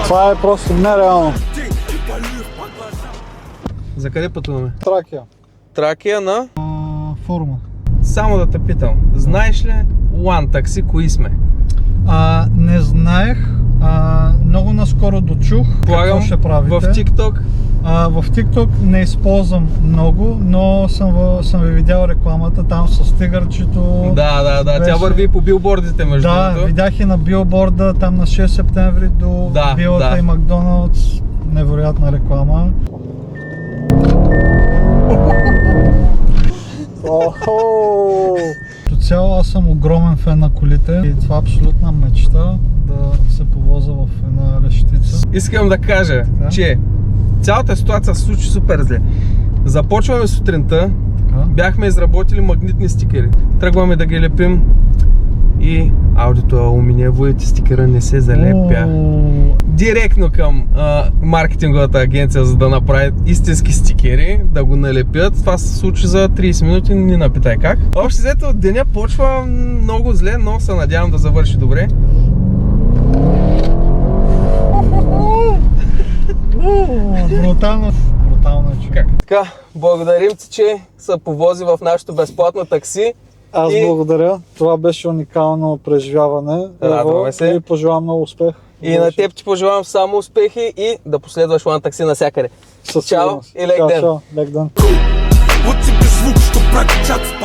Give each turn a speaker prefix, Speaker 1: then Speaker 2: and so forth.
Speaker 1: Това е просто нереално.
Speaker 2: За къде пътуваме?
Speaker 1: Тракия.
Speaker 2: Тракия на...
Speaker 1: Форма.
Speaker 2: Само да те питам, знаеш ли One Taxi кои сме?
Speaker 1: Не знаех. Много наскоро дочух какво ще правите.
Speaker 2: В TikTok.
Speaker 1: В TikTok не използвам много, но съм ви видял рекламата там с тигърчето.
Speaker 2: Да,
Speaker 1: беше...
Speaker 2: тя върви по билбордите между другото.
Speaker 1: Да, видях и на билборда там на 6 септември до Билата и Макдоналдс. Невероятна реклама. До цяло аз съм огромен фен на колите и това е абсолютна мечта да се повоза в една решетица.
Speaker 2: Искам да кажа, че цялата ситуация се случи супер зле. Започваме сутринта, бяхме изработили магнитни стикери. Тръгваме да ги лепим и аудиото алуминиевоите стикера не се залепя. Директно към маркетинговата агенция, за да направят истински стикери, да го налепят. Това се случи за 30 минути, не напитай как. Общо взето деня почва много зле, но се надявам да завърши добре.
Speaker 1: Брутално е, човек.
Speaker 2: Така, благодарим ти, че се повози в нашото безплатно такси.
Speaker 1: Аз благодаря. Това беше уникално преживяване.
Speaker 2: Радваме се.
Speaker 1: И пожелавам много успех.
Speaker 2: И на теб ти пожелавам само успехи и да последваш One Taxi навсякъде. Чао и лек ден!
Speaker 1: Лек ден!
Speaker 3: От тебе звук, що прави чат с